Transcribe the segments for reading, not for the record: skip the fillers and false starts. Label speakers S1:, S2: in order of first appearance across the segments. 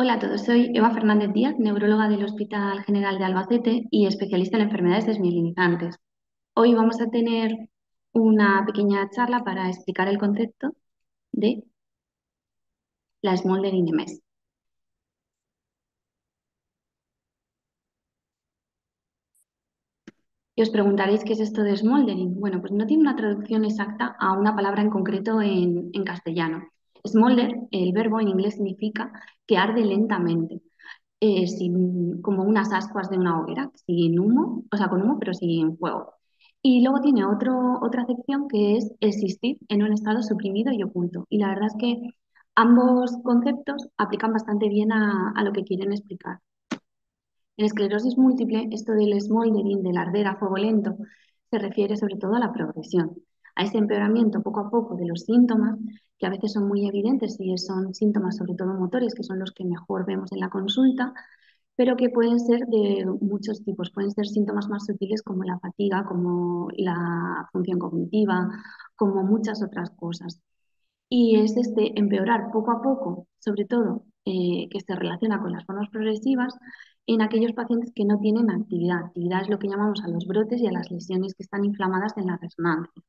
S1: Hola a todos, soy Eva Fernández Díaz, neuróloga del Hospital General de Albacete y especialista en enfermedades desmielinizantes. Hoy vamos a tener una pequeña charla para explicar el concepto de la Smoldering MS. Y os preguntaréis qué es esto de Smoldering. Bueno, pues no tiene una traducción exacta a una palabra en concreto en castellano. Smolder, el verbo en inglés significa que arde lentamente. Como unas ascuas de una hoguera, sin humo, o sea, con humo, pero sin fuego. Y luego tiene otra acepción que es existir en un estado suprimido y oculto. Y la verdad es que ambos conceptos aplican bastante bien a lo que quieren explicar. En esclerosis múltiple, esto del smoldering, del arder a fuego lento, se refiere sobre todo a la progresión, a ese empeoramiento poco a poco de los síntomas, que a veces son muy evidentes y son síntomas sobre todo motores, que son los que mejor vemos en la consulta, pero que pueden ser de muchos tipos. Pueden ser síntomas más sutiles como la fatiga, como la función cognitiva, como muchas otras cosas. Y es este empeorar poco a poco, sobre todo que se relaciona con las formas progresivas, en aquellos pacientes que no tienen actividad. Actividad es lo que llamamos a los brotes y a las lesiones que están inflamadas en la resonancia.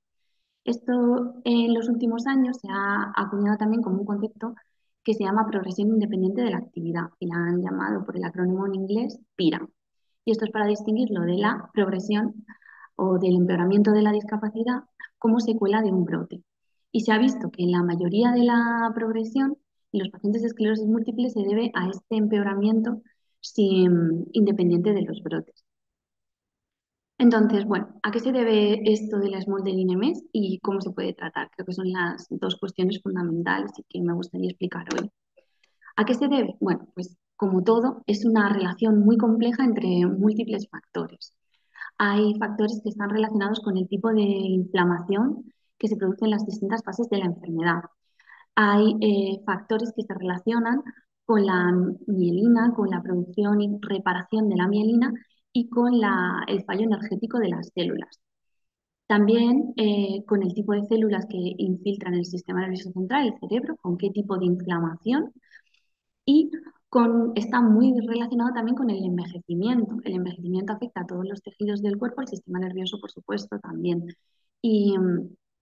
S1: Esto en los últimos años se ha acuñado también como un concepto que se llama progresión independiente de la actividad y la han llamado por el acrónimo en inglés PIRA. Y esto es para distinguirlo de la progresión o del empeoramiento de la discapacidad como secuela de un brote. Y se ha visto que la mayoría de la progresión en los pacientes de esclerosis múltiple se debe a este empeoramiento independiente de los brotes. Entonces, bueno, ¿a qué se debe esto de la Smoldering MS y cómo se puede tratar? Creo que son las dos cuestiones fundamentales y que me gustaría explicar hoy. ¿A qué se debe? Bueno, pues como todo, es una relación muy compleja entre múltiples factores. Hay factores que están relacionados con el tipo de inflamación que se produce en las distintas fases de la enfermedad. Hay factores que se relacionan con la mielina, con la producción y reparación de la mielina y con el fallo energético de las células. También con el tipo de células que infiltran el sistema nervioso central, el cerebro, con qué tipo de inflamación y está muy relacionado también con el envejecimiento. El envejecimiento afecta a todos los tejidos del cuerpo, el sistema nervioso, por supuesto, también. Y,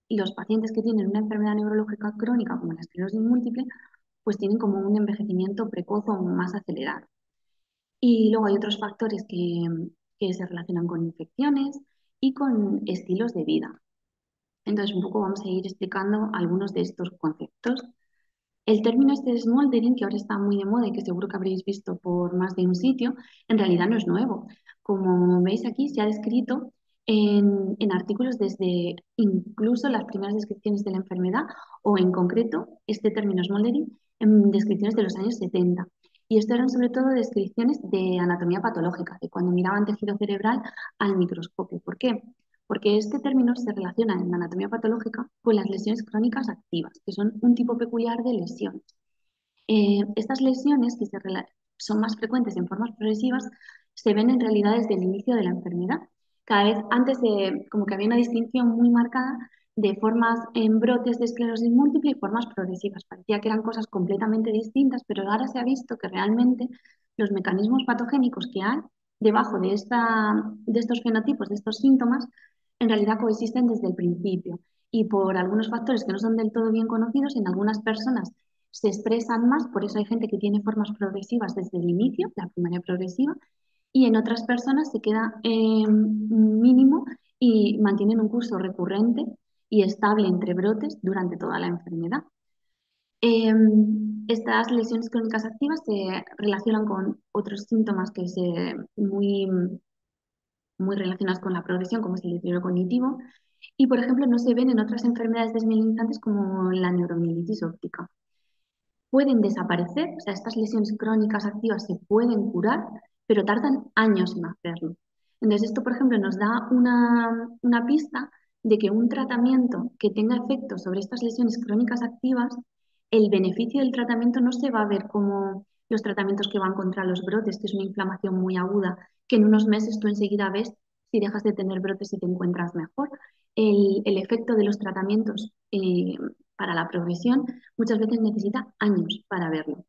S1: y los pacientes que tienen una enfermedad neurológica crónica, como la esclerosis múltiple, pues tienen como un envejecimiento precoz o más acelerado. Y luego hay otros factores que se relacionan con infecciones y con estilos de vida. Entonces, un poco vamos a ir explicando algunos de estos conceptos. El término este de smoldering, que ahora está muy de moda y que seguro que habréis visto por más de un sitio, en realidad no es nuevo. Como veis aquí, se ha descrito en artículos desde incluso las primeras descripciones de la enfermedad o en concreto este término smoldering en descripciones de los años 70. Y esto eran sobre todo descripciones de anatomía patológica, de cuando miraban tejido cerebral al microscopio. ¿Por qué? Porque este término se relaciona en la anatomía patológica con las lesiones crónicas activas, que son un tipo peculiar de lesiones. Estas lesiones, que son más frecuentes en formas progresivas, se ven en realidad desde el inicio de la enfermedad. Cada vez antes como que había una distinción muy marcada de formas en brotes de esclerosis múltiple y formas progresivas. Parecía que eran cosas completamente distintas, pero ahora se ha visto que realmente los mecanismos patogénicos que hay debajo de estos fenotipos, de estos síntomas, en realidad coexisten desde el principio. Y por algunos factores que no son del todo bien conocidos, en algunas personas se expresan más, por eso hay gente que tiene formas progresivas desde el inicio, la primaria progresiva, y en otras personas se queda mínimo y mantienen un curso recurrente y estable entre brotes durante toda la enfermedad. Estas lesiones crónicas activas se relacionan con otros síntomas muy relacionados con la progresión, como es el deterioro cognitivo, y por ejemplo no se ven en otras enfermedades desmielinizantes como la neuromielitis óptica. Pueden desaparecer, o sea, estas lesiones crónicas activas se pueden curar, pero tardan años en hacerlo. Entonces, esto, por ejemplo, nos da una pista de que un tratamiento que tenga efecto sobre estas lesiones crónicas activas, el beneficio del tratamiento no se va a ver como los tratamientos que van contra los brotes, que es una inflamación muy aguda, que en unos meses tú enseguida ves si dejas de tener brotes y te encuentras mejor. El efecto de los tratamientos para la progresión muchas veces necesita años para verlo.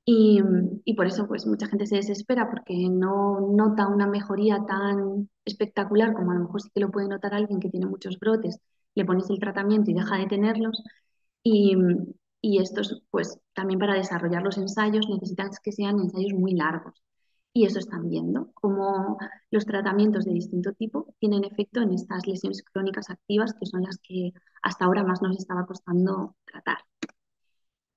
S1: Y, y por eso pues mucha gente se desespera porque no nota una mejoría tan espectacular como a lo mejor sí que lo puede notar alguien que tiene muchos brotes, le pones el tratamiento y deja de tenerlos. Y, y estos, pues también para desarrollar los ensayos necesitas que sean ensayos muy largos. Y eso están viendo, cómo los tratamientos de distinto tipo tienen efecto en estas lesiones crónicas activas, que son las que hasta ahora más nos estaba costando tratar.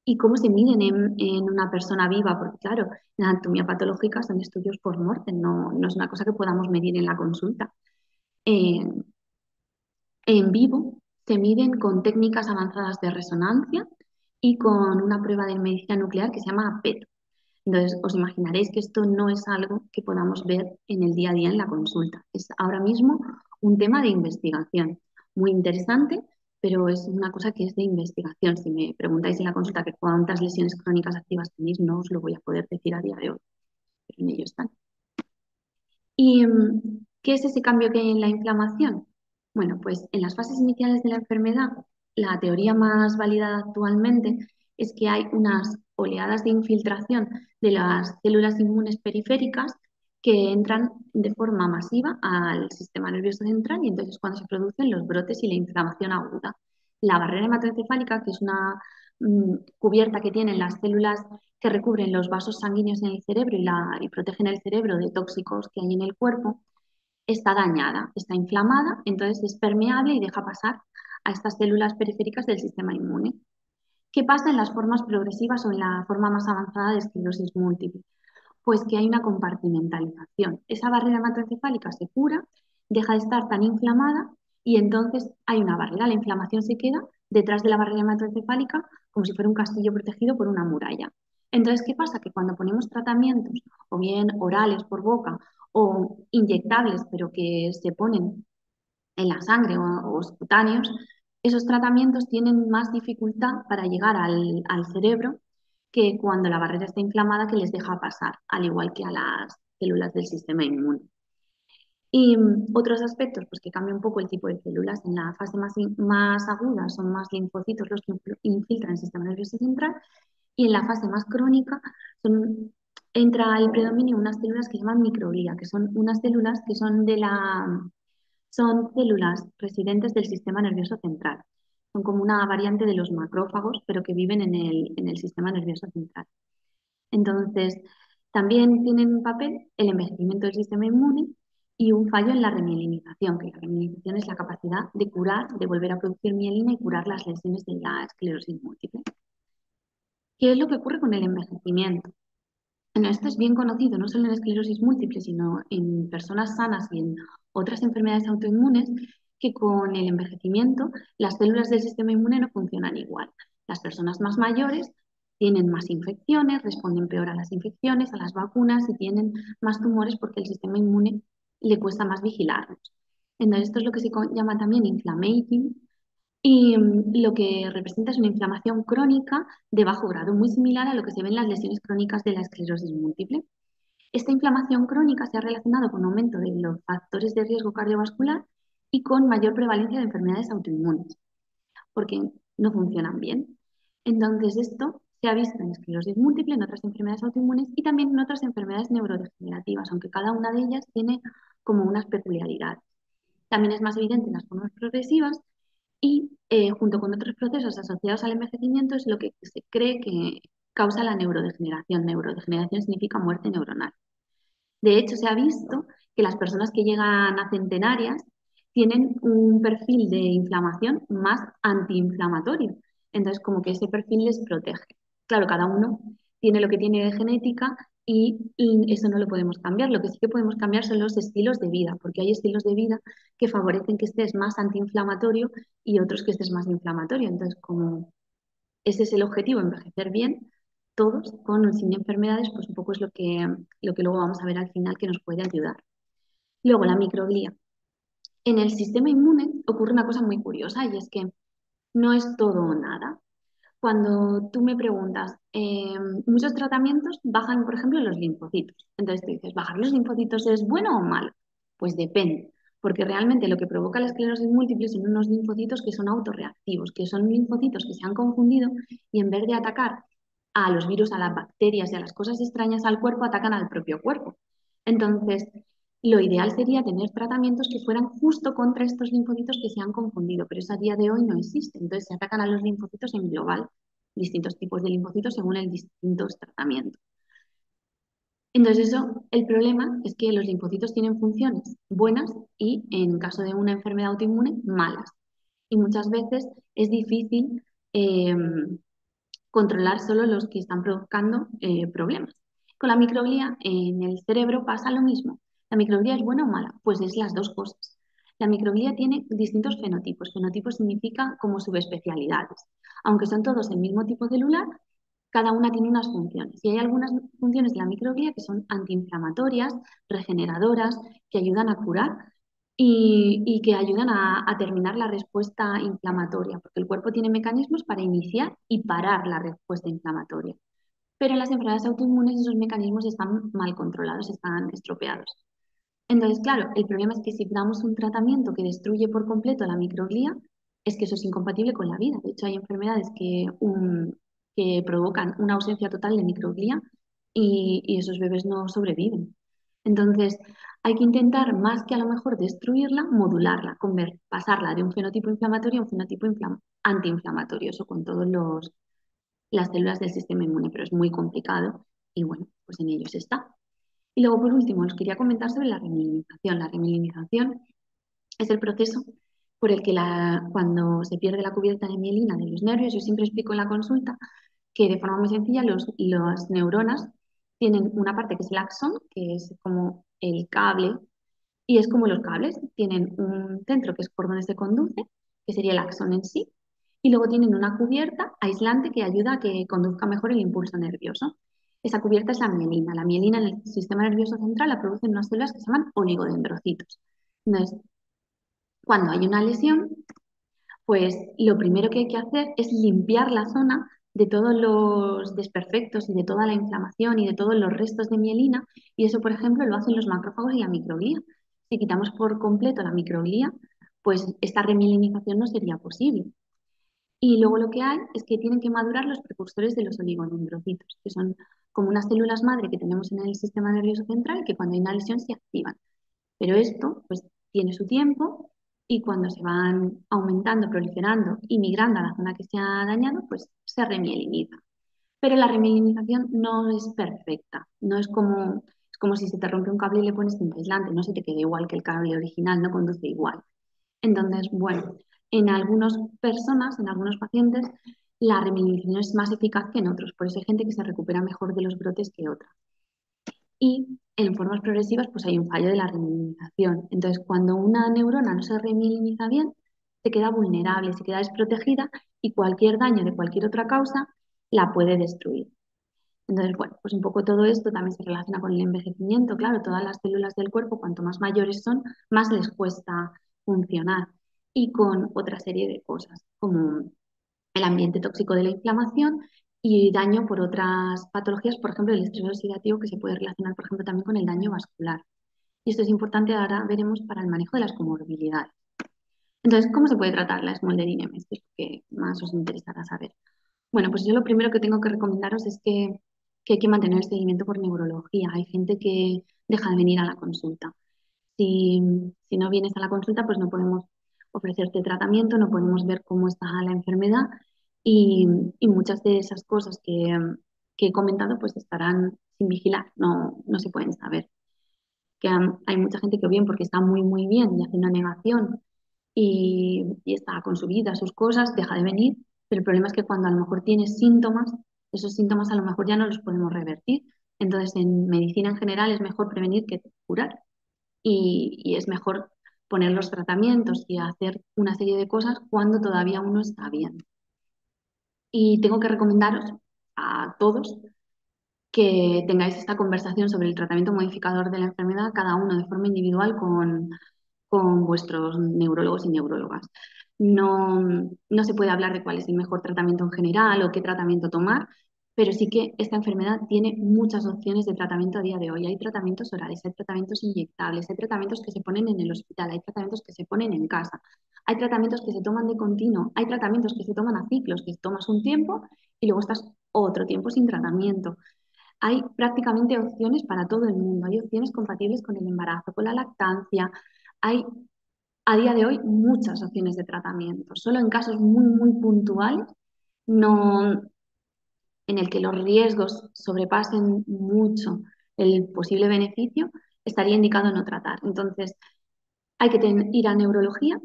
S1: ¿Y cómo se miden en una persona viva? Porque claro, la anatomía patológica son estudios por muerte, no es una cosa que podamos medir en la consulta. En, en vivo se miden con técnicas avanzadas de resonancia y con una prueba de medicina nuclear que se llama PET. Entonces, os imaginaréis que esto no es algo que podamos ver en el día a día en la consulta. Es ahora mismo un tema de investigación muy interesante, pero es una cosa que es de investigación. Si me preguntáis en la consulta que cuántas lesiones crónicas activas tenéis, no os lo voy a poder decir a día de hoy, pero en ello están. ¿Y qué es ese cambio que hay en la inflamación? Bueno, pues en las fases iniciales de la enfermedad, la teoría más validada actualmente es que hay unas oleadas de infiltración de las células inmunes periféricas que entran de forma masiva al sistema nervioso central y entonces cuando se producen los brotes y la inflamación aguda. La barrera hematoencefálica, que es una cubierta que tienen las células que recubren los vasos sanguíneos en el cerebro y protegen el cerebro de tóxicos que hay en el cuerpo, está dañada, está inflamada, entonces es permeable y deja pasar a estas células periféricas del sistema inmune. ¿Qué pasa en las formas progresivas o en la forma más avanzada de esclerosis múltiple? Pues que hay una compartimentalización. Esa barrera hematoencefálica se cura, deja de estar tan inflamada y entonces hay una barrera. La inflamación se queda detrás de la barrera hematoencefálica como si fuera un castillo protegido por una muralla. Entonces, ¿qué pasa? Que cuando ponemos tratamientos, o bien orales por boca o inyectables, pero que se ponen en la sangre o cutáneos, esos tratamientos tienen más dificultad para llegar al cerebro que cuando la barrera está inflamada que les deja pasar, al igual que a las células del sistema inmune. Y otros aspectos, pues que cambia un poco el tipo de células. En la fase más aguda son más linfocitos los que infiltran el sistema nervioso central y en la fase más crónica entra al predominio unas células que se llaman microglía, que son unas células que son células residentes del sistema nervioso central. Son como una variante de los macrófagos, pero que viven en el sistema nervioso central. Entonces, también tienen un papel el envejecimiento del sistema inmune y un fallo en la remielinización, que la remielinización es la capacidad de curar, de volver a producir mielina y curar las lesiones de la esclerosis múltiple. ¿Qué es lo que ocurre con el envejecimiento? Bueno, esto es bien conocido no solo en esclerosis múltiple, sino en personas sanas y en otras enfermedades autoinmunes, que con el envejecimiento las células del sistema inmune no funcionan igual. Las personas más mayores tienen más infecciones, responden peor a las infecciones, a las vacunas y tienen más tumores porque el sistema inmune le cuesta más vigilarlos. Entonces, esto es lo que se llama también inflammation, y lo que representa es una inflamación crónica de bajo grado, muy similar a lo que se ve en las lesiones crónicas de la esclerosis múltiple. Esta inflamación crónica se ha relacionado con un aumento de los factores de riesgo cardiovascular y con mayor prevalencia de enfermedades autoinmunes, porque no funcionan bien. Entonces, esto se ha visto en esclerosis múltiple, en otras enfermedades autoinmunes y también en otras enfermedades neurodegenerativas, aunque cada una de ellas tiene como unas peculiaridades. También es más evidente en las formas progresivas y junto con otros procesos asociados al envejecimiento es lo que se cree que causa la neurodegeneración. Neurodegeneración significa muerte neuronal. De hecho, se ha visto que las personas que llegan a centenarias tienen un perfil de inflamación más antiinflamatorio. Entonces, como que ese perfil les protege. Claro, cada uno tiene lo que tiene de genética y eso no lo podemos cambiar. Lo que sí que podemos cambiar son los estilos de vida, porque hay estilos de vida que favorecen que estés más antiinflamatorio y otros que estés más inflamatorio. Entonces, como ese es el objetivo, envejecer bien, todos con o sin enfermedades, pues un poco es lo que luego vamos a ver al final que nos puede ayudar. Luego, la microglía. En el sistema inmune ocurre una cosa muy curiosa y es que no es todo o nada. Cuando tú me preguntas, muchos tratamientos bajan, por ejemplo, los linfocitos. Entonces tú dices, ¿bajar los linfocitos es bueno o malo? Pues depende, porque realmente lo que provoca la esclerosis múltiple son unos linfocitos que son autorreactivos, que son linfocitos que se han confundido y en vez de atacar a los virus, a las bacterias y a las cosas extrañas al cuerpo, atacan al propio cuerpo. Entonces, lo ideal sería tener tratamientos que fueran justo contra estos linfocitos que se han confundido, pero eso a día de hoy no existe. Entonces, se atacan a los linfocitos en global, distintos tipos de linfocitos según el distintos tratamientos. Entonces, eso, el problema es que los linfocitos tienen funciones buenas y, en caso de una enfermedad autoinmune, malas. Y muchas veces es difícil eh, controlar solo los que están provocando problemas. Con la microglía en el cerebro pasa lo mismo. ¿La microglía es buena o mala? Pues es las dos cosas. La microglía tiene distintos fenotipos. Fenotipos significa como subespecialidades. Aunque son todos el mismo tipo celular, cada una tiene unas funciones. Y hay algunas funciones de la microglía que son antiinflamatorias, regeneradoras, que ayudan a curar y que ayudan a terminar la respuesta inflamatoria, porque el cuerpo tiene mecanismos para iniciar y parar la respuesta inflamatoria. Pero en las enfermedades autoinmunes esos mecanismos están mal controlados, están estropeados. Entonces, claro, el problema es que si damos un tratamiento que destruye por completo la microglía, es que eso es incompatible con la vida. De hecho, hay enfermedades que provocan una ausencia total de microglía y esos bebés no sobreviven. Entonces, hay que intentar, más que a lo mejor destruirla, modularla, pasarla de un fenotipo inflamatorio a un fenotipo antiinflamatorio, eso con todas las células del sistema inmune, pero es muy complicado y bueno, pues en ello se está. Y luego, por último, os quería comentar sobre la remilinización. La remilinización es el proceso por el que cuando se pierde la cubierta de mielina de los nervios, yo siempre explico en la consulta que de forma muy sencilla las neuronas tienen una parte que es el axón, que es como el cable, y es como los cables, tienen un centro que es por donde se conduce, que sería el axón en sí, y luego tienen una cubierta aislante que ayuda a que conduzca mejor el impulso nervioso. Esa cubierta es la mielina. La mielina en el sistema nervioso central la producen unas células que se llaman oligodendrocitos. Entonces, cuando hay una lesión, pues lo primero que hay que hacer es limpiar la zona de todos los desperfectos y de toda la inflamación y de todos los restos de mielina, y eso, por ejemplo, lo hacen los macrófagos y la microglía. Si quitamos por completo la microglía, pues esta remielinización no sería posible. Y luego lo que hay es que tienen que madurar los precursores de los oligodendrocitos, que son como unas células madre que tenemos en el sistema nervioso central que cuando hay una lesión se activan. Pero esto pues tiene su tiempo y cuando se van aumentando, proliferando y migrando a la zona que se ha dañado, pues se remieliniza. Pero la remielinización no es perfecta, no es como si se te rompe un cable y le pones cinta aislante, no se te queda igual que el cable original, no conduce igual. Entonces, bueno, en algunas personas, en algunos pacientes, la remilinización es más eficaz que en otros, por eso hay gente que se recupera mejor de los brotes que otra. Y en formas progresivas, pues hay un fallo de la remilinización. Entonces, cuando una neurona no se remiliniza bien, se queda vulnerable, se queda desprotegida y cualquier daño de cualquier otra causa la puede destruir. Entonces, bueno, pues un poco todo esto también se relaciona con el envejecimiento. Claro, todas las células del cuerpo, cuanto más mayores son, más les cuesta funcionar. Y con otra serie de cosas, como el ambiente tóxico de la inflamación y daño por otras patologías, por ejemplo, el estrés oxidativo que se puede relacionar, por ejemplo, también con el daño vascular. Y esto es importante ahora veremos para el manejo de las comorbilidades. Entonces, ¿cómo se puede tratar la Smoldering MS? Que es lo que más os interesará saber. Bueno, pues yo lo primero que tengo que recomendaros es que hay que mantener el seguimiento por neurología. Hay gente que deja de venir a la consulta. Si, si no vienes a la consulta, pues no podemos ofrecerte tratamiento, no podemos ver cómo está la enfermedad y, y muchas de esas cosas que he comentado pues estarán sin vigilar, no se pueden saber. Que hay mucha gente que o bien porque está muy, muy bien y hace una negación y está con su vida, sus cosas, deja de venir, pero el problema es que cuando a lo mejor tienes síntomas, esos síntomas a lo mejor ya no los podemos revertir. Entonces, en medicina en general es mejor prevenir que curar y es mejor poner los tratamientos y hacer una serie de cosas cuando todavía uno está bien. Y tengo que recomendaros a todos que tengáis esta conversación sobre el tratamiento modificador de la enfermedad, cada uno de forma individual con vuestros neurólogos y neurólogas. No se puede hablar de cuál es el mejor tratamiento en general o qué tratamiento tomar, pero sí que esta enfermedad tiene muchas opciones de tratamiento a día de hoy. Hay tratamientos orales, hay tratamientos inyectables, hay tratamientos que se ponen en el hospital, hay tratamientos que se ponen en casa, hay tratamientos que se toman de continuo, hay tratamientos que se toman a ciclos, que tomas un tiempo y luego estás otro tiempo sin tratamiento. Hay prácticamente opciones para todo el mundo. Hay opciones compatibles con el embarazo, con la lactancia. Hay a día de hoy muchas opciones de tratamiento. Solo en casos muy, muy puntuales, no, en el que los riesgos sobrepasen mucho el posible beneficio, estaría indicado no tratar. Entonces, hay que ir a neurología.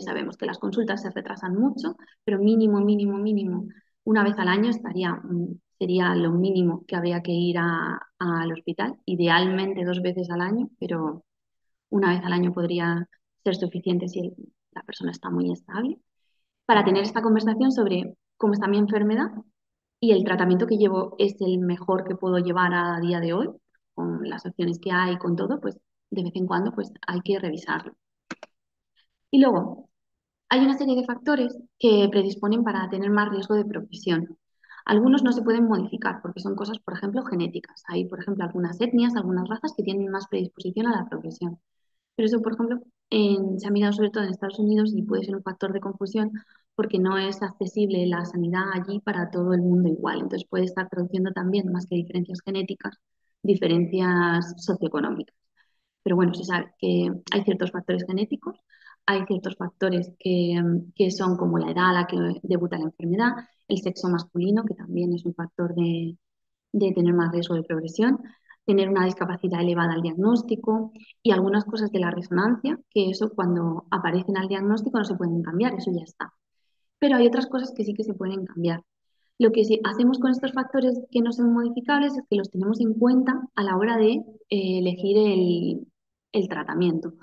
S1: Sabemos que las consultas se retrasan mucho, pero mínimo, mínimo, mínimo, una vez al año sería lo mínimo que habría que ir al hospital. Idealmente 2 veces al año, pero una vez al año podría ser suficiente si la persona está muy estable, para tener esta conversación sobre cómo está mi enfermedad y el tratamiento que llevo es el mejor que puedo llevar a día de hoy, con las opciones que hay, con todo, pues de vez en cuando pues hay que revisarlo. Y luego, hay una serie de factores que predisponen para tener más riesgo de progresión. Algunos no se pueden modificar porque son cosas, por ejemplo, genéticas. Hay, por ejemplo, algunas etnias, algunas razas que tienen más predisposición a la progresión. Pero eso, por ejemplo, se ha mirado sobre todo en Estados Unidos y puede ser un factor de confusión porque no es accesible la sanidad allí para todo el mundo igual. Entonces puede estar produciendo también, más que diferencias genéticas, diferencias socioeconómicas. Pero bueno, se sabe que hay ciertos factores genéticos, hay ciertos factores que son como la edad a la que debuta la enfermedad, el sexo masculino, que también es un factor de tener más riesgo de progresión, tener una discapacidad elevada al diagnóstico y algunas cosas de la resonancia, que eso cuando aparecen al diagnóstico no se pueden cambiar, eso ya está. Pero hay otras cosas que sí que se pueden cambiar. Lo que sí hacemos con estos factores que no son modificables es que los tenemos en cuenta a la hora de elegir el tratamiento.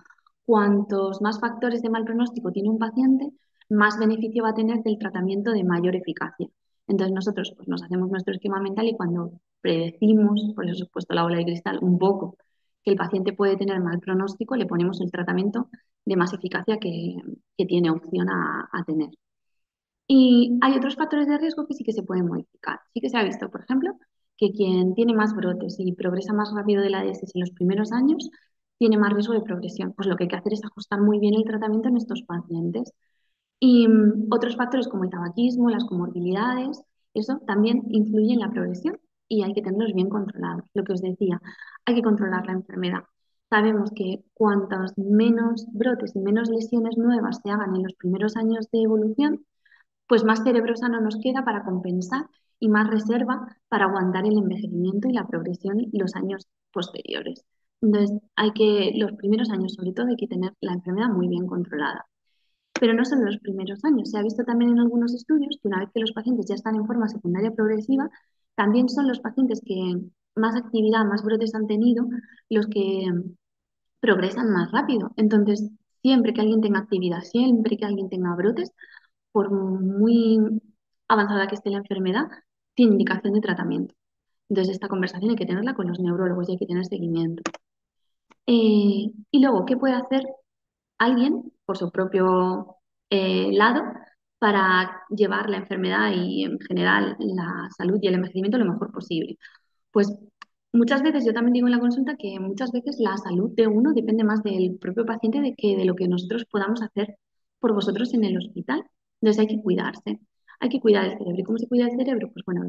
S1: Cuantos más factores de mal pronóstico tiene un paciente, más beneficio va a tener del tratamiento de mayor eficacia. Entonces nosotros pues, nos hacemos nuestro esquema mental y cuando predecimos, por eso he puesto la bola de cristal, un poco que el paciente puede tener mal pronóstico, le ponemos el tratamiento de más eficacia que tiene opción a tener. Y hay otros factores de riesgo que sí que se pueden modificar. Sí que se ha visto, por ejemplo, que quien tiene más brotes y progresa más rápido de la ESS en los primeros años tiene más riesgo de progresión. Pues lo que hay que hacer es ajustar muy bien el tratamiento en estos pacientes. Y otros factores como el tabaquismo, las comorbilidades, eso también influye en la progresión y hay que tenerlos bien controlados. Lo que os decía, hay que controlar la enfermedad. Sabemos que cuantos menos brotes y menos lesiones nuevas se hagan en los primeros años de evolución, pues más cerebro sano nos queda para compensar y más reserva para aguantar el envejecimiento y la progresión los años posteriores. Entonces, los primeros años sobre todo hay que tener la enfermedad muy bien controlada. Pero no solo los primeros años, se ha visto también en algunos estudios que una vez que los pacientes ya están en forma secundaria progresiva, también son los pacientes que más actividad, más brotes han tenido, los que progresan más rápido. Entonces, siempre que alguien tenga actividad, siempre que alguien tenga brotes, por muy avanzada que esté la enfermedad, tiene indicación de tratamiento. Entonces, esta conversación hay que tenerla con los neurólogos y hay que tener seguimiento. Y luego, ¿qué puede hacer alguien por su propio lado para llevar la enfermedad y en general la salud y el envejecimiento lo mejor posible? Pues muchas veces, yo también digo en la consulta que muchas veces la salud de uno depende más del propio paciente de que de lo que nosotros podamos hacer por vosotros en el hospital. Entonces hay que cuidarse, hay que cuidar el cerebro. ¿Y cómo se cuida el cerebro? Pues bueno,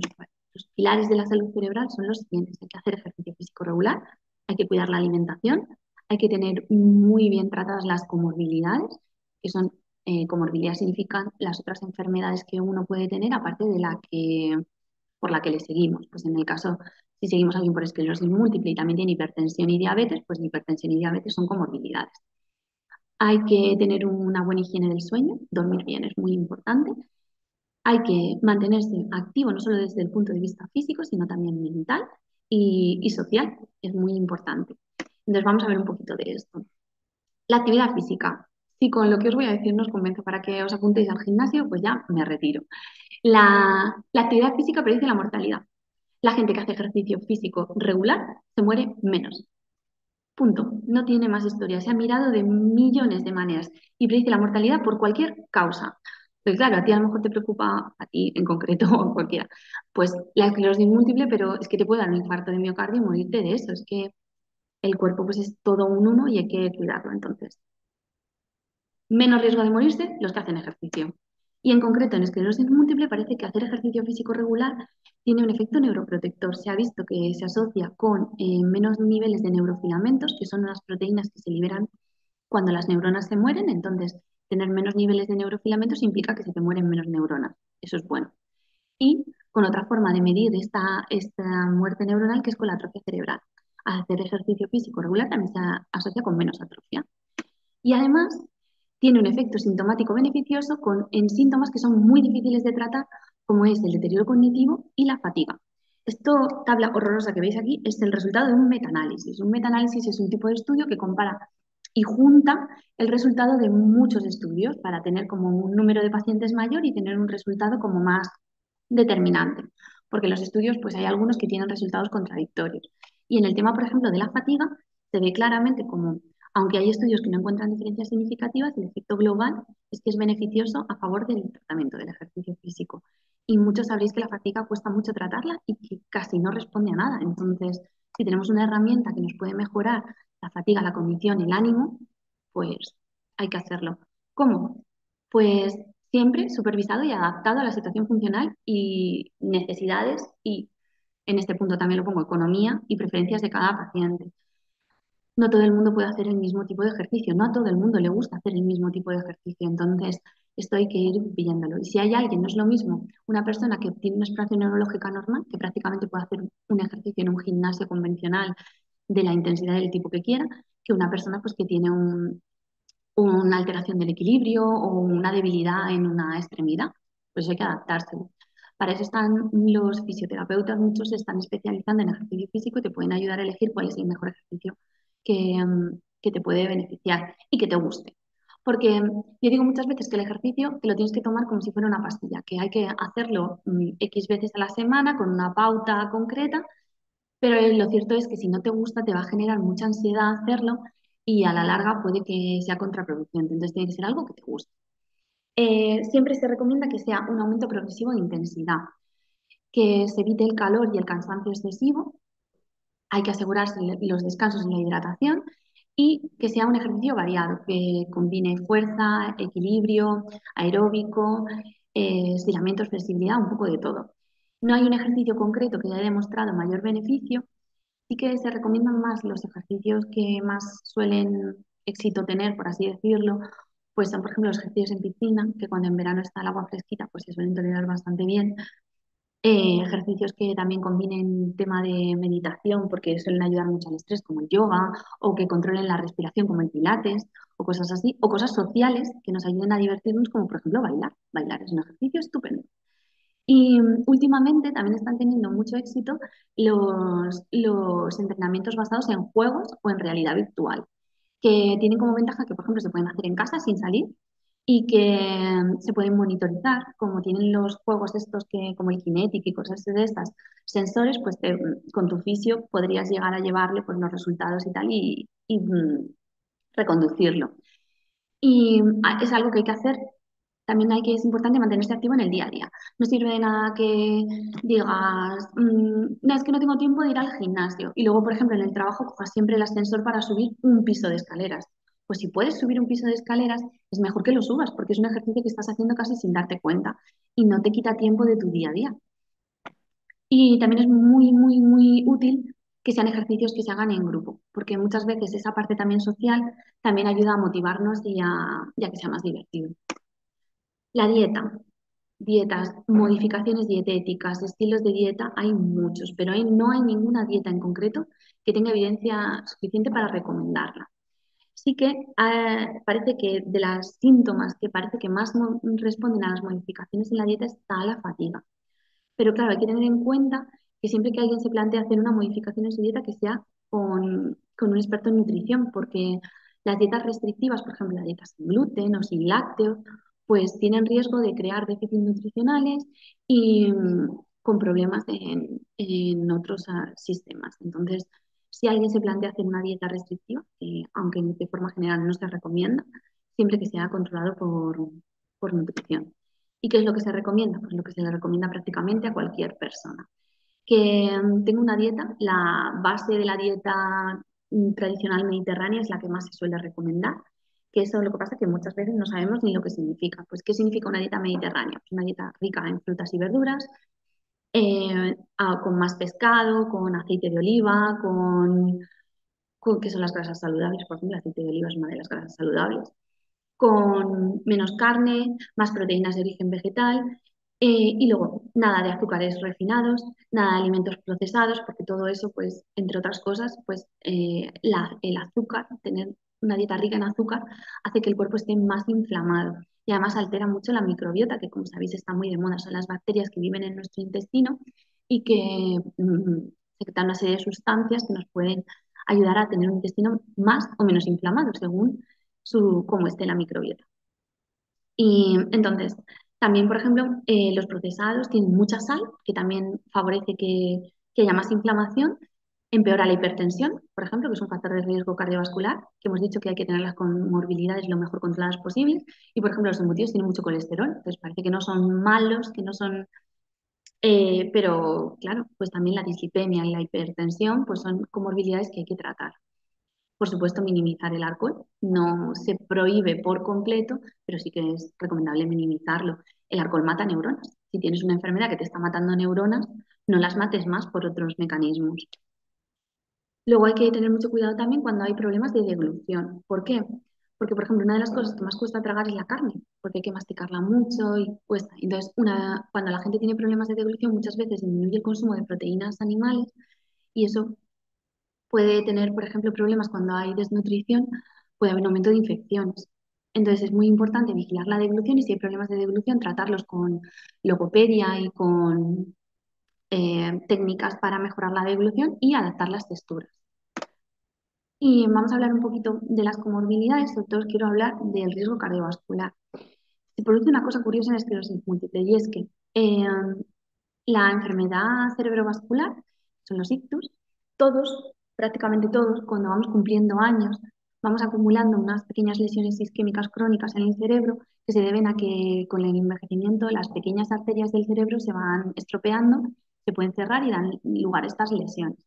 S1: los pilares de la salud cerebral son los siguientes. Hay que hacer ejercicio físico regular, hay que cuidar la alimentación, hay que tener muy bien tratadas las comorbilidades, que son comorbilidades significan las otras enfermedades que uno puede tener aparte de por la que le seguimos. Pues en el caso, si seguimos a alguien por esclerosis múltiple y también tiene hipertensión y diabetes, pues hipertensión y diabetes son comorbilidades. Hay que tener una buena higiene del sueño, dormir bien es muy importante. Hay que mantenerse activo no solo desde el punto de vista físico, sino también mental y social, es muy importante. Entonces vamos a ver un poquito de esto. La actividad física. Si con lo que os voy a decir nos convence para que os apuntéis al gimnasio, pues ya me retiro. La actividad física predice la mortalidad. La gente que hace ejercicio físico regular se muere menos. Punto. No tiene más historia. Se ha mirado de millones de maneras y predice la mortalidad por cualquier causa. Pues claro, a ti a lo mejor te preocupa, a ti en concreto o cualquiera, pues la esclerosis múltiple, pero es que te puede dar un infarto de miocardio y morirte de eso. Es que el cuerpo pues es todo un uno y hay que cuidarlo. Entonces, menos riesgo de morirse los que hacen ejercicio. Y en concreto, en esclerosis múltiple parece que hacer ejercicio físico regular tiene un efecto neuroprotector. Se ha visto que se asocia con menos niveles de neurofilamentos, que son unas proteínas que se liberan cuando las neuronas se mueren. Entonces, tener menos niveles de neurofilamentos implica que se te mueren menos neuronas. Eso es bueno. Y con otra forma de medir esta muerte neuronal, que es con la atrofia cerebral. Hacer ejercicio físico regular también se asocia con menos atrofia. Y además tiene un efecto sintomático beneficioso en síntomas que son muy difíciles de tratar, como es el deterioro cognitivo y la fatiga. Esta tabla horrorosa que veis aquí es el resultado de un metaanálisis. Un metaanálisis es un tipo de estudio que compara y junta el resultado de muchos estudios para tener como un número de pacientes mayor y tener un resultado como más determinante. Porque los estudios, pues hay algunos que tienen resultados contradictorios. Y en el tema, por ejemplo, de la fatiga, se ve claramente como, aunque hay estudios que no encuentran diferencias significativas, el efecto global es que es beneficioso a favor del tratamiento del ejercicio físico. Y muchos sabréis que la fatiga cuesta mucho tratarla y que casi no responde a nada. Entonces, si tenemos una herramienta que nos puede mejorar la fatiga, la cognición, el ánimo, pues hay que hacerlo. ¿Cómo? Pues siempre supervisado y adaptado a la situación funcional y necesidades y, en este punto también lo pongo, economía y preferencias de cada paciente. No todo el mundo puede hacer el mismo tipo de ejercicio, no a todo el mundo le gusta hacer el mismo tipo de ejercicio, entonces esto hay que ir viéndolo. Y si hay alguien, no es lo mismo una persona que tiene una exploración neurológica normal, que prácticamente puede hacer un ejercicio en un gimnasio convencional de la intensidad del tipo que quiera, que una persona pues, que tiene una alteración del equilibrio o una debilidad en una extremidad, pues hay que adaptarse. Para eso están los fisioterapeutas, muchos se están especializando en ejercicio físico y te pueden ayudar a elegir cuál es el mejor ejercicio que te puede beneficiar y que te guste. Porque yo digo muchas veces que el ejercicio te lo tienes que tomar como si fuera una pastilla, que hay que hacerlo X veces a la semana con una pauta concreta, pero lo cierto es que si no te gusta te va a generar mucha ansiedad hacerlo y a la larga puede que sea contraproducente. Entonces tiene que ser algo que te guste. Siempre se recomienda que sea un aumento progresivo de intensidad, que se evite el calor y el cansancio excesivo. Hay que asegurarse los descansos y la hidratación y que sea un ejercicio variado, que combine fuerza, equilibrio, aeróbico, estiramientos, flexibilidad, un poco de todo. No hay un ejercicio concreto que haya demostrado mayor beneficio. Sí que se recomiendan más los ejercicios que más suelen éxito tener, por así decirlo, pues son, por ejemplo, los ejercicios en piscina, que cuando en verano está el agua fresquita, pues se suelen tolerar bastante bien. Ejercicios que también combinen tema de meditación, porque suelen ayudar mucho al estrés, como el yoga, o que controlen la respiración, como el pilates, o cosas así, o cosas sociales que nos ayuden a divertirnos, como por ejemplo bailar. Bailar es un ejercicio estupendo. Y últimamente también están teniendo mucho éxito los entrenamientos basados en juegos o en realidad virtual, que tienen como ventaja que, por ejemplo, se pueden hacer en casa sin salir y que se pueden monitorizar, como tienen los juegos estos que, como el Kinetic y cosas de estas, sensores, pues con tu fisio podrías llegar a llevarle pues, los resultados y tal y reconducirlo. Y es algo que hay que hacer. También es importante mantenerse activo en el día a día. No sirve de nada que digas, no, es que no tengo tiempo de ir al gimnasio. Y luego, por ejemplo, en el trabajo cojas siempre el ascensor para subir un piso de escaleras. Pues si puedes subir un piso de escaleras, es mejor que lo subas, porque es un ejercicio que estás haciendo casi sin darte cuenta y no te quita tiempo de tu día a día. Y también es muy, muy, muy útil que sean ejercicios que se hagan en grupo, porque muchas veces esa parte también social también ayuda a motivarnos y a que sea más divertido. La dieta, dietas, modificaciones dietéticas, estilos de dieta, hay muchos, pero no hay ninguna dieta en concreto que tenga evidencia suficiente para recomendarla. Sí que parece que de los síntomas que parece que más responden a las modificaciones en la dieta está la fatiga. Pero claro, hay que tener en cuenta que siempre que alguien se plantea hacer una modificación en su dieta, que sea con un experto en nutrición, porque las dietas restrictivas, por ejemplo, la dieta sin gluten o sin lácteos, pues tienen riesgo de crear déficits nutricionales y con problemas en otros sistemas. Entonces, si alguien se plantea hacer una dieta restrictiva, aunque de forma general no se recomienda, siempre que sea controlado por nutrición. ¿Y qué es lo que se recomienda? Pues lo que se le recomienda prácticamente a cualquier persona. Que tenga una dieta, la base de la dieta tradicional mediterránea es la que más se suele recomendar, que eso lo que pasa es que muchas veces no sabemos ni lo que significa. Pues, ¿qué significa una dieta mediterránea? Pues una dieta rica en frutas y verduras, con más pescado, con aceite de oliva, ¿qué son las grasas saludables? Por ejemplo, el aceite de oliva es una de las grasas saludables, con menos carne, más proteínas de origen vegetal, y luego nada de azúcares refinados, nada de alimentos procesados, porque todo eso, pues, entre otras cosas, pues el azúcar, tener una dieta rica en azúcar, hace que el cuerpo esté más inflamado y además altera mucho la microbiota, que como sabéis está muy de moda, son las bacterias que viven en nuestro intestino y que secretan una serie de sustancias que nos pueden ayudar a tener un intestino más o menos inflamado según cómo esté la microbiota. Y entonces, también, por ejemplo, los procesados tienen mucha sal, que también favorece que haya más inflamación, empeora la hipertensión, por ejemplo, que es un factor de riesgo cardiovascular, que hemos dicho que hay que tener las comorbilidades lo mejor controladas posibles. Y, por ejemplo, los embutidos tienen mucho colesterol, entonces parece que no son malos, que no son... pero, claro, pues también la dislipemia y la hipertensión pues son comorbilidades que hay que tratar. Por supuesto, minimizar el alcohol. No se prohíbe por completo, pero sí que es recomendable minimizarlo. El alcohol mata neuronas. Si tienes una enfermedad que te está matando neuronas, no las mates más por otros mecanismos. Luego hay que tener mucho cuidado también cuando hay problemas de deglución. ¿Por qué? Porque, por ejemplo, una de las cosas que más cuesta tragar es la carne, porque hay que masticarla mucho y cuesta. Entonces, cuando la gente tiene problemas de deglución, muchas veces disminuye el consumo de proteínas animales y eso puede tener, por ejemplo, problemas cuando hay desnutrición, puede haber un aumento de infecciones. Entonces es muy importante vigilar la deglución y si hay problemas de deglución, tratarlos con logopedia y con técnicas para mejorar la deglución y adaptar las texturas. Y vamos a hablar un poquito de las comorbilidades, sobre todo os quiero hablar del riesgo cardiovascular. Se produce una cosa curiosa en la esclerosis múltiple y es que la enfermedad cerebrovascular, son los ictus, todos, prácticamente todos, cuando vamos cumpliendo años, vamos acumulando unas pequeñas lesiones isquémicas crónicas en el cerebro que se deben a que con el envejecimiento las pequeñas arterias del cerebro se van estropeando, se pueden cerrar y dan lugar a estas lesiones.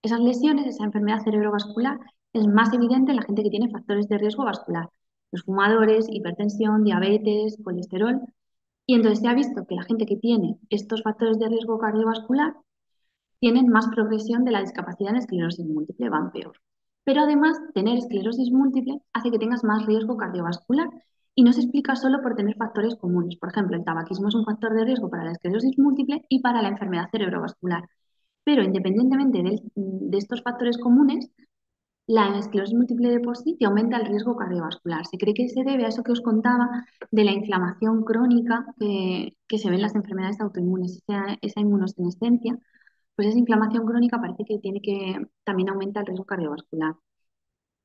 S1: Esas lesiones, esa enfermedad cerebrovascular, es más evidente en la gente que tiene factores de riesgo vascular, los fumadores, hipertensión, diabetes, colesterol, y entonces se ha visto que la gente que tiene estos factores de riesgo cardiovascular tienen más progresión de la discapacidad en esclerosis múltiple, van peor. Pero además, tener esclerosis múltiple hace que tengas más riesgo cardiovascular y no se explica solo por tener factores comunes. Por ejemplo, el tabaquismo es un factor de riesgo para la esclerosis múltiple y para la enfermedad cerebrovascular. Pero independientemente de estos factores comunes, la esclerosis múltiple de por sí te aumenta el riesgo cardiovascular. Se cree que se debe a eso que os contaba de la inflamación crónica que se ve en las enfermedades autoinmunes, esa inmunosenescencia, pues esa inflamación crónica parece que tiene que también aumenta el riesgo cardiovascular.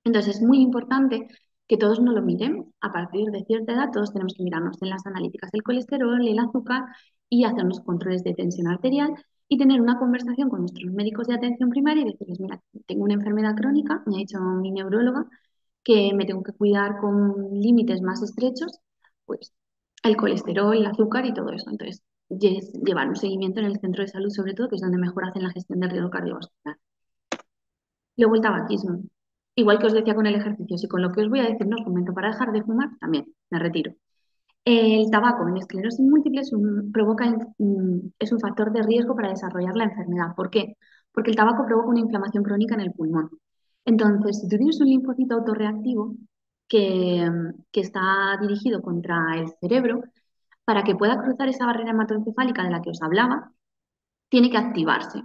S1: Entonces es muy importante que todos nos lo miremos. A partir de cierta edad todos tenemos que mirarnos en las analíticas el colesterol, el azúcar y hacernos controles de tensión arterial y tener una conversación con nuestros médicos de atención primaria y decirles, mira, tengo una enfermedad crónica, me ha dicho mi neuróloga que me tengo que cuidar con límites más estrechos, pues el colesterol, el azúcar y todo eso. Entonces, llevar un seguimiento en el centro de salud sobre todo, que es donde mejor hacen la gestión del riesgo cardiovascular. Luego el tabaquismo. Igual que os decía con el ejercicio, si con lo que os voy a decir no os comento para dejar de fumar, también me retiro. El tabaco en esclerosis múltiple es un factor de riesgo para desarrollar la enfermedad. ¿Por qué? Porque el tabaco provoca una inflamación crónica en el pulmón. Entonces, si tú tienes un linfocito autorreactivo que está dirigido contra el cerebro, para que pueda cruzar esa barrera hematoencefálica de la que os hablaba, tiene que activarse.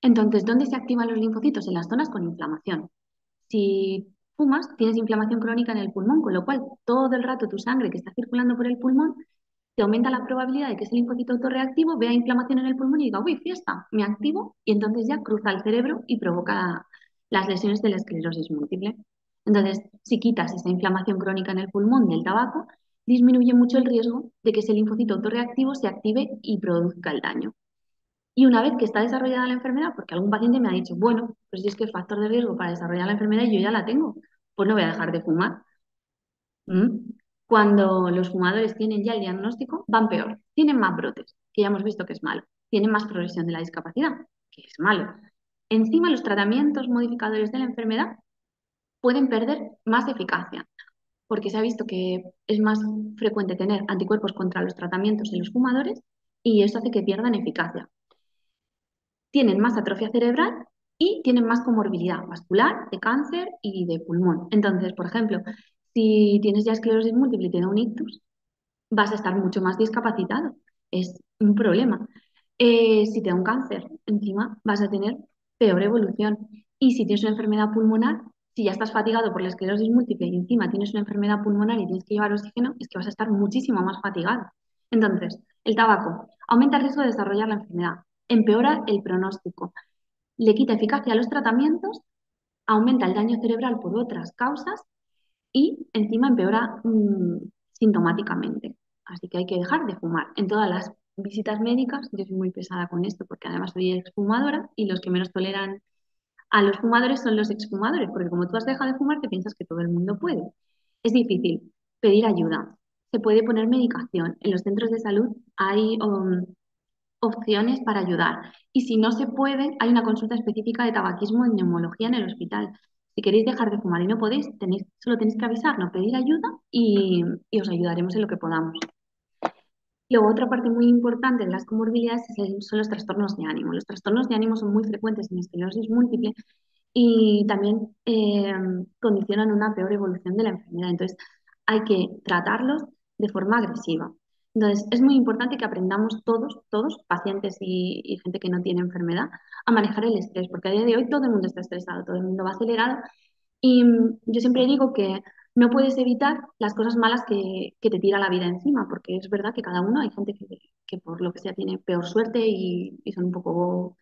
S1: Entonces, ¿dónde se activan los linfocitos? En las zonas con inflamación. Si fumas, tienes inflamación crónica en el pulmón, con lo cual todo el rato tu sangre que está circulando por el pulmón te aumenta la probabilidad de que ese linfocito autorreactivo vea inflamación en el pulmón y diga, uy, fiesta, me activo y entonces ya cruza el cerebro y provoca las lesiones de la esclerosis múltiple. Entonces, si quitas esa inflamación crónica en el pulmón del tabaco, disminuye mucho el riesgo de que ese linfocito autorreactivo se active y produzca el daño. Y una vez que está desarrollada la enfermedad, porque algún paciente me ha dicho, bueno, pues si es que es factor de riesgo para desarrollar la enfermedad y yo ya la tengo, pues no voy a dejar de fumar. ¿Mm? Cuando los fumadores tienen ya el diagnóstico, van peor, tienen más brotes, que ya hemos visto que es malo, tienen más progresión de la discapacidad, que es malo. Encima, los tratamientos modificadores de la enfermedad pueden perder más eficacia. porque se ha visto que es más frecuente tener anticuerpos contra los tratamientos en los fumadores y eso hace que pierdan eficacia. Tienen más atrofia cerebral y tienen más comorbilidad vascular, de cáncer y de pulmón. Entonces, por ejemplo, si tienes ya esclerosis múltiple y te da un ictus, vas a estar mucho más discapacitado. Es un problema. Si te da un cáncer, encima vas a tener peor evolución. Y si tienes una enfermedad pulmonar, si ya estás fatigado por la esclerosis múltiple y encima tienes una enfermedad pulmonar y tienes que llevar oxígeno, es que vas a estar muchísimo más fatigado. Entonces, el tabaco aumenta el riesgo de desarrollar la enfermedad, empeora el pronóstico, le quita eficacia a los tratamientos, aumenta el daño cerebral por otras causas y encima empeora sintomáticamente. Así que hay que dejar de fumar. En todas las visitas médicas, yo soy muy pesada con esto porque además soy exfumadora y los que menos toleran a los fumadores son los exfumadores, porque como tú has dejado de fumar, te piensas que todo el mundo puede. Es difícil pedir ayuda. Se puede poner medicación. En los centros de salud hay opciones para ayudar. Y si no se puede, hay una consulta específica de tabaquismo en neumología en el hospital. Si queréis dejar de fumar y no podéis, solo tenéis que avisarnos, pedir ayuda y os ayudaremos en lo que podamos. Luego, otra parte muy importante de las comorbilidades son los trastornos de ánimo. Los trastornos de ánimo son muy frecuentes en esclerosis múltiple y también condicionan una peor evolución de la enfermedad. Entonces, hay que tratarlos de forma agresiva. Entonces, es muy importante que aprendamos todos, pacientes y gente que no tiene enfermedad, a manejar el estrés, porque a día de hoy todo el mundo está estresado, todo el mundo va acelerado y yo siempre digo que no puedes evitar las cosas malas que te tira la vida encima, porque es verdad que cada uno, hay gente que por lo que sea tiene peor suerte y son un poco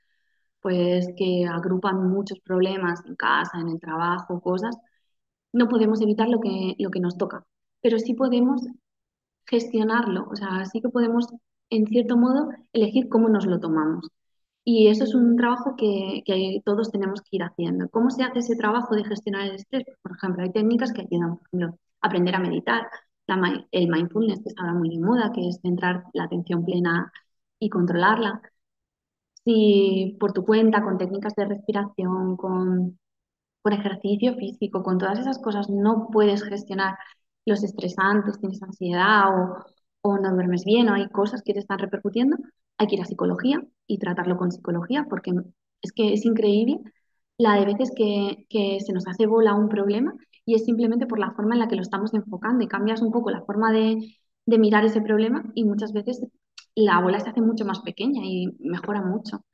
S1: pues que agrupan muchos problemas en casa, en el trabajo, cosas, no podemos evitar lo que nos toca, pero sí podemos gestionarlo, o sea, sí que podemos, en cierto modo, elegir cómo nos lo tomamos. Y eso es un trabajo que todos tenemos que ir haciendo. ¿Cómo se hace ese trabajo de gestionar el estrés? Pues, por ejemplo, hay técnicas que ayudan, por ejemplo, a aprender a meditar, el mindfulness, que está ahora muy de moda, que es centrar la atención plena y controlarla. Si por tu cuenta, con técnicas de respiración, con ejercicio físico, con todas esas cosas, no puedes gestionar los estresantes, tienes ansiedad o no duermes bien o hay cosas que te están repercutiendo, hay que ir a psicología y tratarlo con psicología porque es que es increíble la de veces que se nos hace bola un problema y es simplemente por la forma en la que lo estamos enfocando y cambias un poco la forma de mirar ese problema y muchas veces la bola se hace mucho más pequeña y mejora mucho.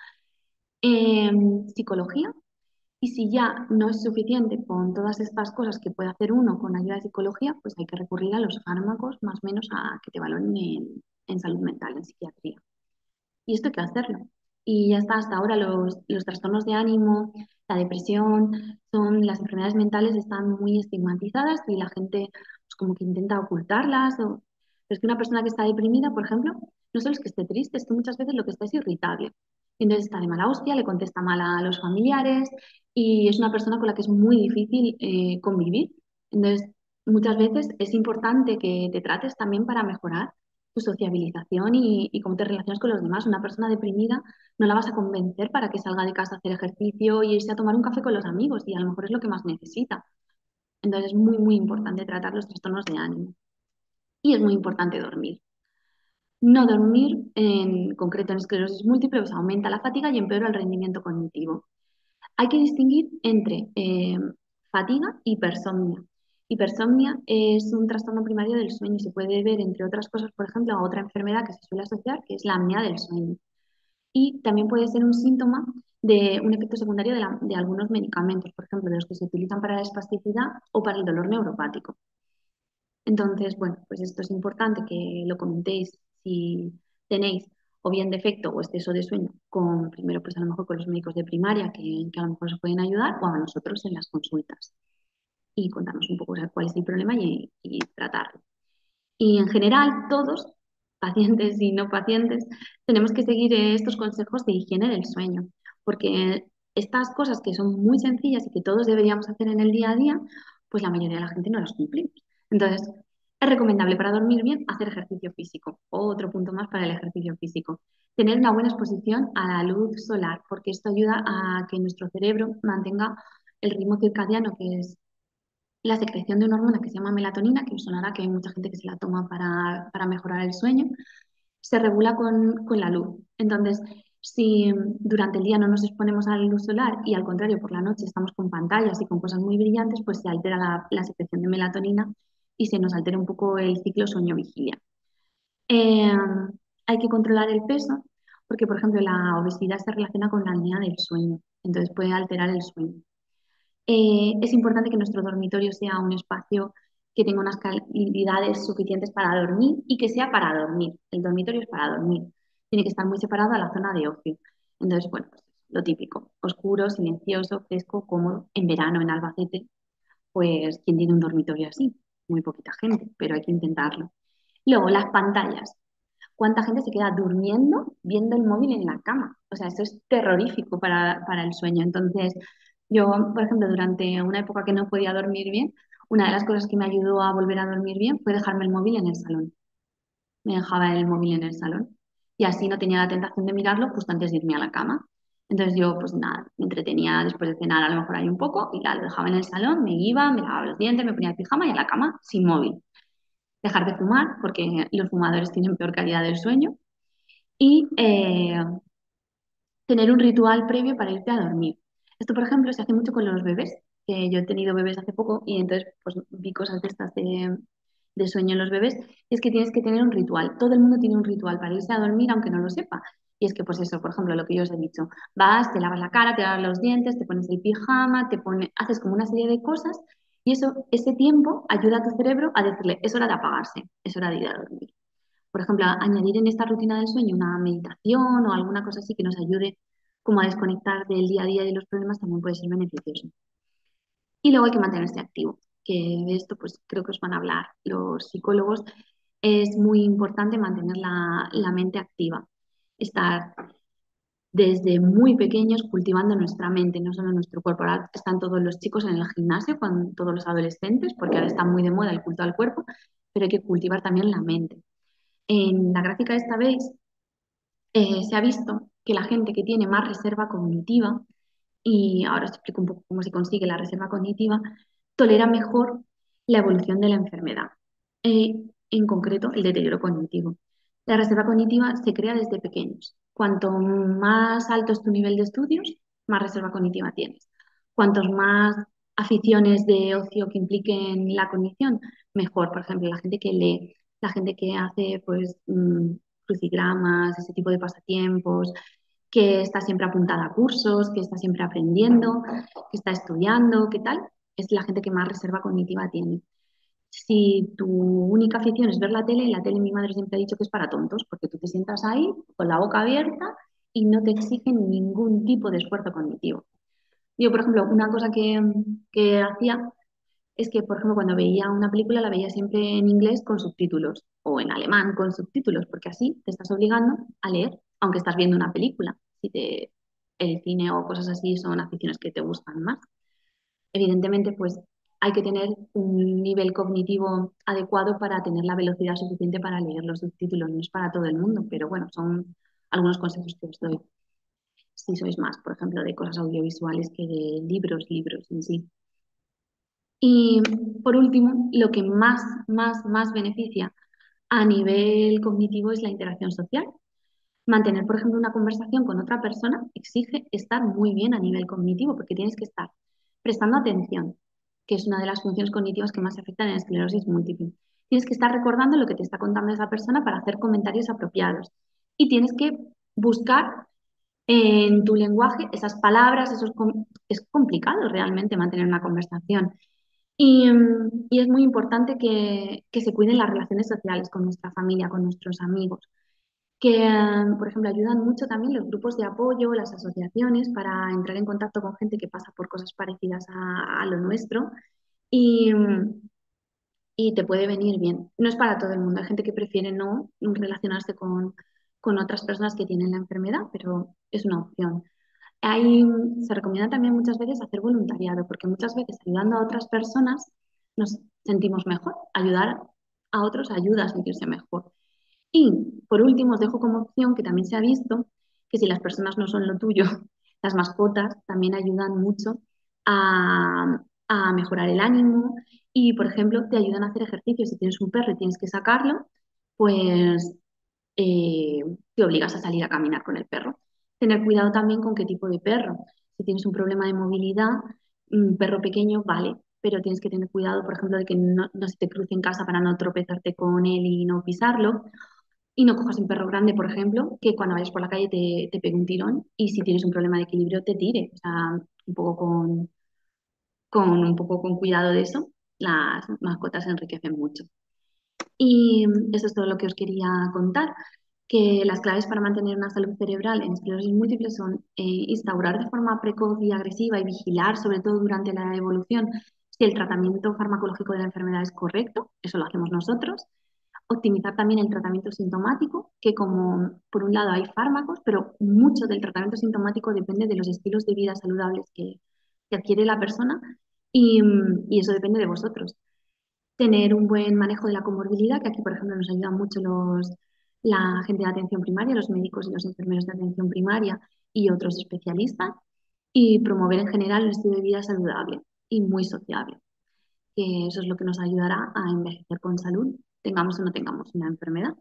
S1: Psicología, y si ya no es suficiente con todas estas cosas que puede hacer uno con ayuda de psicología, pues hay que recurrir a los fármacos más o menos a que te valoren en salud mental, en psiquiatría. Y esto hay que hacerlo. Y ya está, hasta ahora los trastornos de ánimo, la depresión, las enfermedades mentales están muy estigmatizadas y la gente pues, como que intenta ocultarlas. Pero es que una persona que está deprimida, por ejemplo, no solo es que esté triste, es que muchas veces lo que está es irritable. Y entonces está de mala hostia, le contesta mal a los familiares y es una persona con la que es muy difícil convivir. Entonces, muchas veces es importante que te trates también para mejorar tu sociabilización y cómo te relacionas con los demás. Una persona deprimida no la vas a convencer para que salga de casa a hacer ejercicio y irse a tomar un café con los amigos y a lo mejor es lo que más necesita. Entonces es muy, muy importante tratar los trastornos de ánimo. Y es muy importante dormir. No dormir, en concreto en esclerosis múltiple, pues aumenta la fatiga y empeora el rendimiento cognitivo. Hay que distinguir entre fatiga y hipersomnia. Hipersomnia es un trastorno primario del sueño y se puede ver, entre otras cosas, por ejemplo, a otra enfermedad que se suele asociar, que es la apnea del sueño. Y también puede ser un síntoma de un efecto secundario de algunos medicamentos, por ejemplo, de los que se utilizan para la espasticidad o para el dolor neuropático. Entonces, bueno, pues esto es importante que lo comentéis si tenéis o bien defecto o exceso de sueño, primero pues a lo mejor con los médicos de primaria que a lo mejor os pueden ayudar o a nosotros en las consultas y contarnos un poco, o sea, cuál es el problema y tratarlo. Y en general, todos, pacientes y no pacientes, tenemos que seguir estos consejos de higiene del sueño, porque estas cosas que son muy sencillas y que todos deberíamos hacer en el día a día, pues la mayoría de la gente no las cumplimos. Entonces, es recomendable para dormir bien hacer ejercicio físico. Otro punto más para el ejercicio físico. Tener una buena exposición a la luz solar, porque esto ayuda a que nuestro cerebro mantenga el ritmo circadiano, que es la secreción de una hormona que se llama melatonina, que os sonará que hay mucha gente que se la toma para mejorar el sueño, se regula con la luz. Entonces, si durante el día no nos exponemos a la luz solar y al contrario por la noche estamos con pantallas y con cosas muy brillantes, pues se altera la secreción de melatonina y se nos altera un poco el ciclo sueño-vigilia. Eh, Hay que controlar el peso porque, por ejemplo, la obesidad se relaciona con la apnea del sueño, entonces puede alterar el sueño. Es importante que nuestro dormitorio sea un espacio que tenga unas calidades suficientes para dormir y que sea para dormir. El dormitorio es para dormir. Tiene que estar muy separado a la zona de ocio. Entonces, bueno, pues lo típico, oscuro, silencioso, fresco, cómodo. En verano, en Albacete, pues, ¿quién tiene un dormitorio así? Muy poquita gente, pero hay que intentarlo. Luego, las pantallas. ¿Cuánta gente se queda durmiendo viendo el móvil en la cama? O sea, eso es terrorífico para el sueño. Entonces, yo, por ejemplo, durante una época que no podía dormir bien, una de las cosas que me ayudó a volver a dormir bien fue dejarme el móvil en el salón. Me dejaba el móvil en el salón y así no tenía la tentación de mirarlo justo antes de irme a la cama. Entonces yo, pues nada, me entretenía después de cenar a lo mejor ahí un poco y lo dejaba en el salón, me iba, me lavaba los dientes, me ponía el pijama y a la cama sin móvil. Dejar de fumar porque los fumadores tienen peor calidad del sueño y tener un ritual previo para irte a dormir. Esto, por ejemplo, se hace mucho con los bebés, que yo he tenido bebés hace poco y entonces pues, vi cosas de estas de sueño en los bebés, y es que tienes que tener un ritual. Todo el mundo tiene un ritual para irse a dormir aunque no lo sepa. Y es que, pues eso, por ejemplo, lo que yo os he dicho, vas, te lavas la cara, te lavas los dientes, te pones el pijama, haces como una serie de cosas y eso, ese tiempo ayuda a tu cerebro a decirle, es hora de apagarse, es hora de ir a dormir. Por ejemplo, añadir en esta rutina del sueño una meditación o alguna cosa así que nos ayude como a desconectar del día a día y de los problemas también puede ser beneficioso. Y luego hay que mantenerse activo, que de esto pues creo que os van a hablar los psicólogos. Es muy importante mantener la mente activa, estar desde muy pequeños cultivando nuestra mente, no solo nuestro cuerpo. Ahora están todos los chicos en el gimnasio, con todos los adolescentes, porque ahora está muy de moda el culto al cuerpo, pero hay que cultivar también la mente. En la gráfica esta veis, se ha visto que la gente que tiene más reserva cognitiva, y ahora os explico un poco cómo se consigue la reserva cognitiva, tolera mejor la evolución de la enfermedad, eh, en concreto el deterioro cognitivo. La reserva cognitiva se crea desde pequeños. Cuanto más alto es tu nivel de estudios, más reserva cognitiva tienes. Cuantos más aficiones de ocio que impliquen la cognición, mejor. Por ejemplo, la gente que lee, la gente que hace pues crucigramas, ese tipo de pasatiempos, que está siempre apuntada a cursos, que está siempre aprendiendo, que está estudiando, ¿qué tal? Es la gente que más reserva cognitiva tiene. Si tu única afición es ver la tele mi madre siempre ha dicho que es para tontos, porque tú te sientas ahí con la boca abierta y no te exigen ningún tipo de esfuerzo cognitivo. Yo, por ejemplo, una cosa que hacía es que, por ejemplo, cuando veía una película la veía siempre en inglés con subtítulos o en alemán con subtítulos, porque así te estás obligando a leer, aunque estás viendo una película. El cine o cosas así son aficiones que te gustan más. Evidentemente, pues hay que tener un nivel cognitivo adecuado para tener la velocidad suficiente para leer los subtítulos. No es para todo el mundo, pero bueno, son algunos consejos que os doy. Si sois más, por ejemplo, de cosas audiovisuales que de libros en sí. Y por último, lo que más beneficia a nivel cognitivo es la interacción social. Mantener, por ejemplo, una conversación con otra persona exige estar muy bien a nivel cognitivo porque tienes que estar prestando atención, que es una de las funciones cognitivas que más se afectan en la esclerosis múltiple. Tienes que estar recordando lo que te está contando esa persona para hacer comentarios apropiados. Y tienes que buscar en tu lenguaje esas palabras, es complicado realmente mantener una conversación. Y es muy importante que se cuiden las relaciones sociales con nuestra familia, con nuestros amigos, que, por ejemplo, ayudan mucho también los grupos de apoyo, las asociaciones, para entrar en contacto con gente que pasa por cosas parecidas a lo nuestro y, y te puede venir bien. No es para todo el mundo, hay gente que prefiere no relacionarse con otras personas que tienen la enfermedad, pero es una opción. Se recomienda también muchas veces hacer voluntariado, porque muchas veces ayudando a otras personas nos sentimos mejor. Ayudar a otros ayuda a sentirse mejor. Y por último, os dejo como opción que también se ha visto que si las personas no son lo tuyo, las mascotas también ayudan mucho a, a mejorar el ánimo y, por ejemplo, te ayudan a hacer ejercicio. Si tienes un perro y tienes que sacarlo, pues eh, te obligas a salir a caminar con el perro. Tener cuidado también con qué tipo de perro. Si tienes un problema de movilidad, un perro pequeño, vale, pero tienes que tener cuidado, por ejemplo, de que no se te cruce en casa para no tropezarte con él y no pisarlo. Y no cojas un perro grande, por ejemplo, que cuando vayas por la calle te pegue un tirón y si tienes un problema de equilibrio te tire. O sea, un poco con cuidado de eso, las mascotas se enriquecen mucho. Y eso es todo lo que os quería contar, que las claves para mantener una salud cerebral en esclerosis múltiple son instaurar de forma precoz y agresiva y vigilar, sobre todo durante la evolución, si el tratamiento farmacológico de la enfermedad es correcto, eso lo hacemos nosotros. Optimizar también el tratamiento sintomático, que como por un lado hay fármacos, pero mucho del tratamiento sintomático depende de los estilos de vida saludables que adquiere la persona y eso depende de vosotros. Tener un buen manejo de la comorbilidad, que aquí, por ejemplo, nos ayudan mucho la gente de atención primaria, los médicos y los enfermeros de atención primaria y otros especialistas, y promover en general un estilo de vida saludable y muy sociable, que eso es lo que nos ayudará a envejecer con salud, tengamos o no tengamos una enfermedad.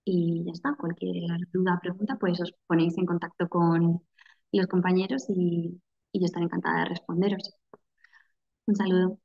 S1: Y ya está, cualquier duda o pregunta, pues os ponéis en contacto con los compañeros y yo estaré encantada de responderos. Un saludo.